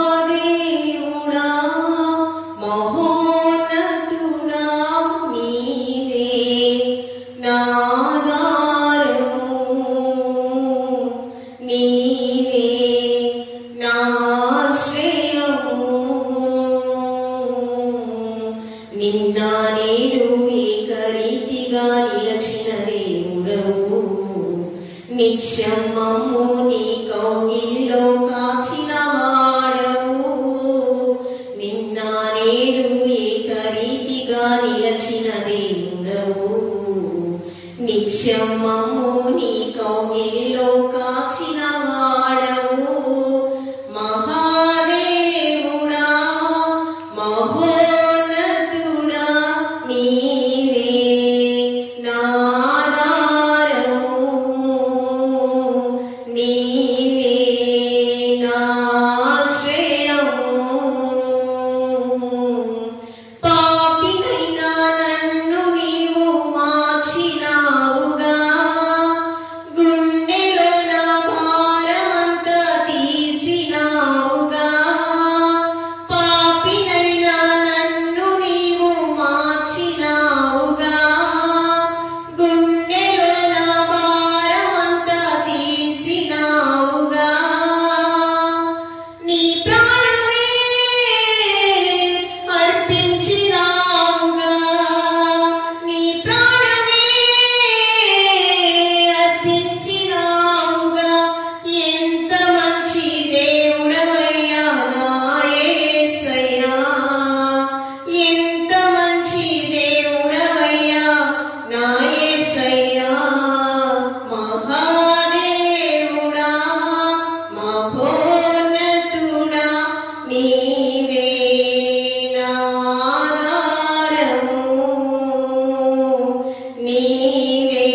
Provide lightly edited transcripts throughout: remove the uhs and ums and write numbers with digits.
మహాదేవుడా మహోన్నతుడా నీవే నాదారము నీవే నాశ్రయము నిన్న నేడు ఏకరీతిగా నిలచిన దేవుడవు నిత్యం మమ్ము నీ కౌగిలిలో కాచిన వాడవు నిన్న నేడు ఏకరీతిగా నిలచిన దేవుడవు నిత్యం మమ్ము నీ కౌగిలిలో కాచిన వాడవు మహాదేవుడా మహోన్నతుడా నీవే నాదారము నీవే నాశ్రయము పాపినైన నన్ను నీవు మార్చినావుగా గుండెలో నా భారమంతా తీసినావుగా పాపినైన నన్ను నీవు మార్చినావుగా గుండెలో నా భారమంతా తీసినావుగా నీ ప్రాణమే అర్పించినావుగా నీ ప్రాణమే అర్పించినావుగా ఎంత మంచి దేవుడవయ్యా నా యేసయ్యా ఎంత మంచి దేవుడవయ్యా నా యేసయ్యా మహాదేవుడా మహోన్నతుడా నీవే నాదారము నీవే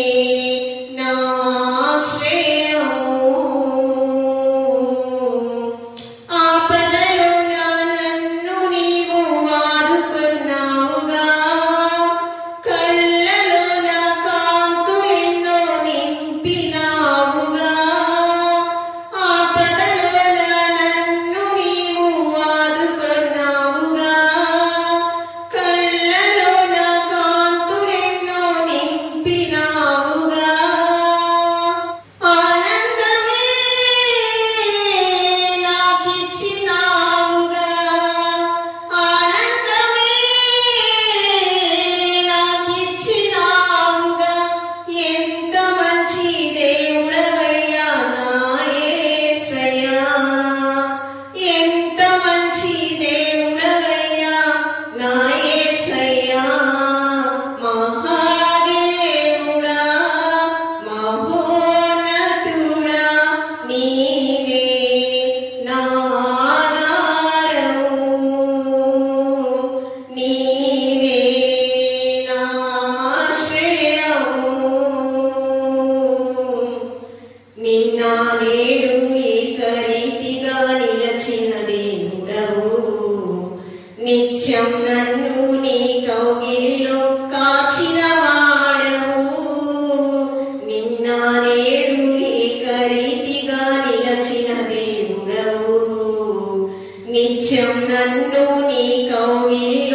నాశ్రయము ఆపదలో నన్ను నీవు ఆదుకున్నావుగా కళ్ళలో నా కాంతులెన్నో నింపినావుగా ఆపదలో నన్ను నీవు ఆదుకున్నావుగా కళ్ళలో నా కాంతులెన్నో నింపినావుగా ఆనందమే నాకిచ్చినావుగా ఆనందమే నాకిచ్చినావుగా ఎంత మంచి దేవుడవయ్యా నా యేసయ్యా ఎంత మంచి దేవుడవయ్యా నా యేసయ్యా మహాదేవుడా మహోన్నతుడా నీవే నాదారము నీవే నాశ్రయము నిన్న నేడు ఏకరీతిగా నిలచిన దేవుడవు నిత్యం నన్ను నీ కౌగిలిలో కాచిన వాడవు నిన్న నేడు ఏకరీతిగా నిలచిన దేవుడవు నిత్యం నన్ను నీ కౌగిలిలో